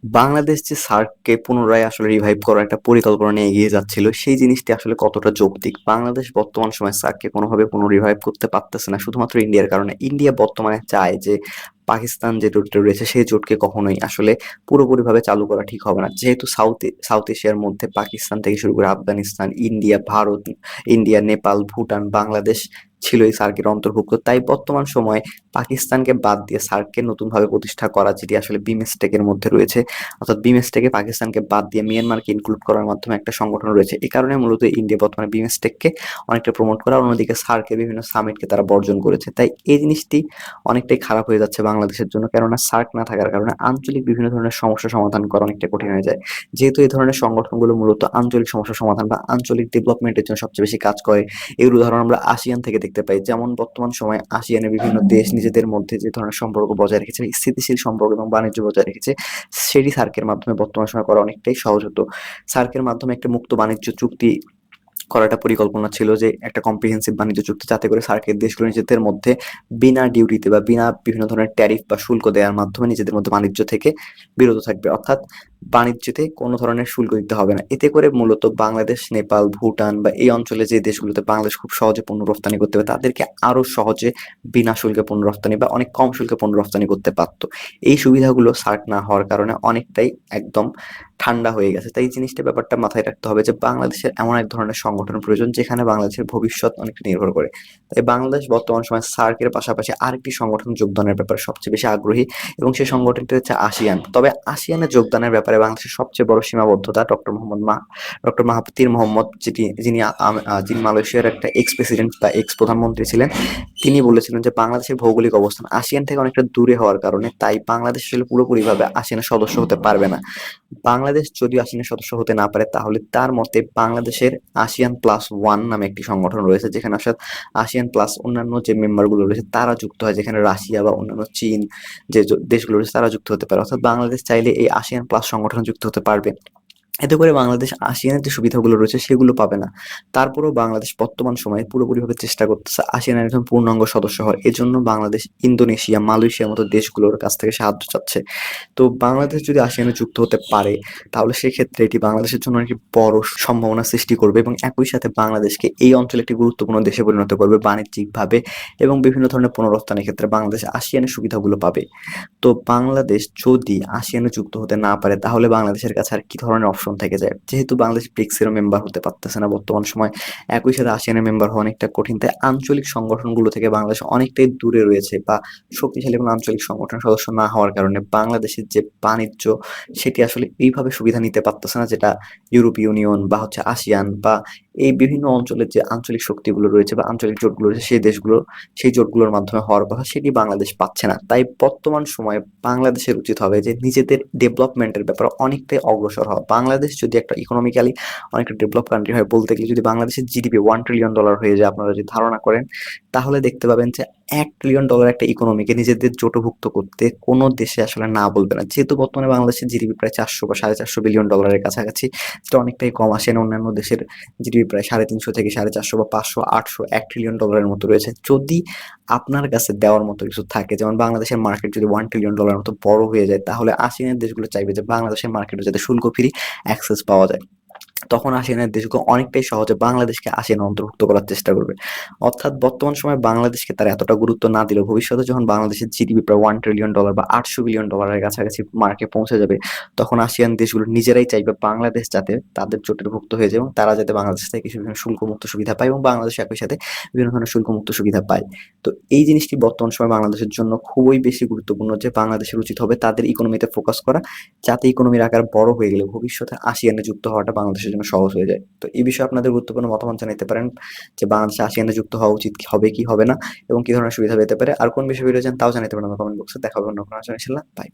বাংলাদেশ যে সার্ককে পুনরায় আসলে রিভাইভ করার একটা পরিকল্পনা নিয়ে এগিয়ে যাচ্ছিল, সেই জিনিসটি আসলে কতটা যৌক্তিক? বাংলাদেশ বর্তমান সময়ে সার্ককে কোনোভাবে রিভাইভ করতে পারতেছে না শুধুমাত্র ইন্ডিয়ার কারণে। ইন্ডিয়া বর্তমানে চায় যে পাকিস্তান যে জোটটা রয়েছে সেই জোটকে কখনোই আসলে পুরোপুরিভাবে চালু করা ঠিক হবে না। যেহেতু সাউথ এশিয়ার মধ্যে পাকিস্তান থেকে শুরু করে আফগানিস্তান, ইন্ডিয়া, ভারত, ইন্ডিয়া, নেপাল, ভুটান, বাংলাদেশ ছিল এই সার্কের অন্তর্ভুক্ত। তাই বর্তমান সময়ে পাকিস্তানকে বাদ দিয়ে সার্ককে নতুনভাবে প্রতিষ্ঠা করা, যেটি আসলে বিমস্টেকের মধ্যে রয়েছে, অর্থাৎ বিমস্টেকে পাকিস্তানকে বাদ দিয়ে মিয়ানমারকে ইনক্লুড করার মাধ্যমে একটা সংগঠন রয়েছে। এই কারণে মূলত ইন্ডিয়া বর্তমানে বিমস্টেককে অনেকটা প্রমোট করা, অন্যদিকে সার্কের বিভিন্ন সামিটকে তারা বর্জন করেছে। তাই এই জিনিসটি অনেকটাই খারাপ হয়ে যাচ্ছে বাংলাদেশের জন্য, কেননা সার্ক না থাকার কারণে আঞ্চলিক বিভিন্ন ধরনের সমস্যা সমাধান করা অনেকটা কঠিন হয়ে যায়। যেহেতু এই ধরনের সংগঠনগুলো মূলত আঞ্চলিক সমস্যা সমাধান বা আঞ্চলিক ডেভেলপমেন্টের জন্য সবচেয়ে বেশি কাজ করে, এর উদাহরণ আমরা আসিয়ান থেকে দেখতে পাই। যেমন বর্তমান সময়ে আসিয়ানের বিভিন্ন দেশ নিজেদের মধ্যে যে ধরনের সম্পর্ক বজায় রেখেছে, স্থিতিশীল সম্পর্ক এবং বাণিজ্য বজায় রেখেছে, সেটি সার্কের মাধ্যমে বর্তমান সময়ে করা অনেকটাই সহজ হতো। সার্কের মাধ্যমে একটা মুক্ত বাণিজ্য চুক্তি করার একটা পরিকল্পনা ছিল, যে একটা কম্প্রিহেন্সিভ বাণিজ্য চুক্তি, যাতে করে সার্কের দেশগুলো নিজেদের মধ্যে বিনা ডিউটিতে বা বিনা বিভিন্ন ধরনের ট্যারিফ বা শুল্ক দেওয়ার মাধ্যমে নিজেদের মধ্যে বাণিজ্য থেকে বিরত থাকবে। অর্থাৎ বাণিজ্যতে কোনো ধরনের শুল্ক দিতে হবে না। এতে করে মূলত বাংলাদেশ, নেপাল, ভুটান বা এই অঞ্চলে যে দেশগুলোতে বাংলাদেশ খুব সহজে পণ্য রপ্তানি করতে পারে, তাদেরকে আরো সহজে বিনা শুল্কে পণ্য রপ্তানি বা অনেক কম শুল্কে পণ্য রপ্তানি করতে পারতো। এই সুবিধাগুলো সার্ক না হওয়ার কারণে অনেকটাই একদম ঠান্ডা হয়ে গেছে। তাই এই জিনিসটা ব্যাপারটা মাথায় রাখতে হবে যে বাংলাদেশের এমন এক ধরনের সংগঠন প্রয়োজন যেখানে বাংলাদেশের ভবিষ্যৎ অনেকটা নির্ভর করে। তাই বাংলাদেশ বর্তমান সময়ে সার্কের পাশাপাশি আরেকটি সংগঠন যোগদানের ব্যাপারে সবচেয়ে বেশি আগ্রহী, এবং সেই সংগঠনটি হচ্ছে আসিয়ান। তবে আসিয়ানে যোগদানের ব্যাপারে বাংলাদেশের সবচেয়ে বড় সীমাবদ্ধতা ডক্টর মাহাথির মোহাম্মদ, যিনি মালয়েশিয়ার একটা এক্স প্রেসিডেন্ট বা এক্স প্রধানমন্ত্রী ছিলেন। তিনি বলেছিলেন যে বাংলাদেশের ভৌগোলিক অবস্থান আসিয়ান থেকে অনেকটা দূরে হওয়ার কারণে তাই বাংলাদেশ আসলে পুরোপুরিভাবে আসিয়ানের সদস্য হতে পারবে না। বাংলাদেশ যদিও আসিয়ানের সদস্য হতে না পারে, তাহলে তার মতে বাংলাদেশের আসিয়ান প্লাস ওয়ান নামে একটি সংগঠন রয়েছে, যেখানে আসলে আসিয়ান প্লাস অন্যান্য যে মেম্বার গুলো রয়েছে তারা যুক্ত হয়, যেখানে রাশিয়া বা অন্যান্য চীন যে দেশগুলো রয়েছে তারা যুক্ত হতে পারে। অর্থাৎ বাংলাদেশ চাইলে এই আসিয়ান প্লাস সংগঠনে যুক্ত হতে পারবে। এতে করে বাংলাদেশ আসিয়ানের যে সুবিধাগুলো রয়েছে সেগুলো পাবে না। তারপরেও বাংলাদেশ বর্তমান সময়ে পুরোপুরিভাবে চেষ্টা করতেছে আসিয়ানের একজন পূর্ণাঙ্গ সদস্য হওয়ার। এজন্য বাংলাদেশ ইন্দোনেশিয়া, মালয়েশিয়ার মতো দেশগুলোর কাছ থেকে সাহায্য চাচ্ছে। তো বাংলাদেশ যদি আসিয়ানে যুক্ত হতে পারে, তাহলে সেক্ষেত্রে এটি বাংলাদেশের জন্য একটি বড় সম্ভাবনা সৃষ্টি করবে, এবং একই সাথে বাংলাদেশকে এই অঞ্চলে একটি গুরুত্বপূর্ণ দেশে পরিণত করবে বাণিজ্যিকভাবে, এবং বিভিন্ন ধরনের পণ্য রপ্তানির ক্ষেত্রে বাংলাদেশ আসিয়ানের সুবিধাগুলো পাবে। তো বাংলাদেশ যদি আসিয়ানে যুক্ত হতে না পারে, তাহলে বাংলাদেশের কাছে আর কি ধরনের অপশন থেকে যায়? যেহেতু বাংলাদেশ ব্রিক্সেরও মেম্বার হতে পারতেছে না বর্তমান সময়, একই সাথে আসিয়ানের মেম্বার হওয়া অনেকটা কঠিন। তাই আঞ্চলিক সংগঠনগুলো থেকে বাংলাদেশ অনেকটাই দূরে রয়েছে, বা শক্তিশালী কোনো আঞ্চলিক সংগঠনের সদস্য না হওয়ার কারণে বাংলাদেশের যে বাণিজ্য, সেটি আসলে এইভাবে সুবিধা নিতে পারতেছে না, যেটা ইউরোপীয় ইউনিয়ন বা হচ্ছে আসিয়ান বা এই বিভিন্ন অঞ্চলের যে আঞ্চলিক শক্তিগুলো রয়েছে বা আঞ্চলিক জোটগুলো রয়েছে সেই জোটগুলোর মাধ্যমে হওয়ার কথা, সেটি বাংলাদেশ পাচ্ছে না। তাই বর্তমান সময়ে বাংলাদেশের উচিত হবে যে নিজেদের ডেভেলপমেন্টের ব্যাপারে অনেকটাই অগ্রসর হওয়া। বাংলাদেশ যদি একটা ইকোনমিক্যালি অনেকটা ডেভেলপ কান্ট্রি হয়, বলতে গেলে যদি বাংলাদেশের জিডিপি $1 ট্রিলিয়ন হয়ে যায়, আপনারা যদি ধারণা করেন, তাহলে দেখতে পাবেন যে $1 ট্রিলিয়ন একটা ইকোনমিকে নিজেদের জোটভুক্ত করতে কোনো দেশে আসলে না বলবে না। যেহেতু বর্তমানে বাংলাদেশের জিডিপি প্রায় 400 বা $450 বিলিয়ন কাছাকাছি, যেটা অনেকটাই কম। আসেন অন্যান্য দেশের জিডিপি প্রায় 350 থেকে 450 বা 500, 800, $1 ট্রিলিয়ন মতো রয়েছে। যদি আপনার কাছে দেওয়ার মতো কিছু থাকে, যেমন বাংলাদেশের মার্কেট যদি $1 ট্রিলিয়ন মতো বড় হয়ে যায়, তাহলে আসিয়ানের দেশগুলো চাইবে যে বাংলাদেশের মার্কেটে যাতে শুল্ক ফ্রি অ্যাক্সেস পাওয়া যায়। তখন আসিয়ানের দেশগুলো অনেকটাই সহজে বাংলাদেশকে আসিয়ানে অন্তর্ভুক্ত করার চেষ্টা করবে। অর্থাৎ বর্তমান সময়ে বাংলাদেশকে তারা এতটা গুরুত্ব না দিলেও ভবিষ্যতে যখন বাংলাদেশের জিডিপি প্রায় $1 ট্রিলিয়ন বা $800 বিলিয়ন কাছাকাছি মার্কে পৌঁছে যাবে, তখন আসিয়ান দেশগুলো নিজেরাই চাইবে বাংলাদেশ যাতে তাদের জোটের ভুক্ত হয়ে যায়, এবং তারা যাতে বাংলাদেশ থেকে কিছু বিভিন্ন শুল্কমুক্ত সুবিধা পায়, এবং বাংলাদেশ একই সাথে বিভিন্ন ধরনের শুল্কমুক্ত সুবিধা পায়। তো এই জিনিসটি বর্তমান সময়ে বাংলাদেশের জন্য খুবই বেশি গুরুত্বপূর্ণ, যে বাংলাদেশের উচিত হবে তাদের ইকোনমিতে ফোকাস করা, যাতে ইকোনমির আকার বড় হয়ে গেলে ভবিষ্যতে আসিয়ানে যুক্ত হওয়াটা বাংলাদেশের জন্য সহজ হয়ে যায়। তো এই বিষয়ে আপনাদের গুরুত্বপূর্ণ মতামত জানাতে পারেন, যে বাংলাদেশে আসিয়ানে যুক্ত হওয়া উচিত হবে কি হবে না, এবং কি ধরনের সুবিধা পেতে পারে। আর কোন বিষয়ে ভিডিও চান তাও জানাতে পারেন কমেন্ট বক্সে। দেখা হবে অন্য কোনো আলোচনায়। ইনশাল্লাহ, বাই।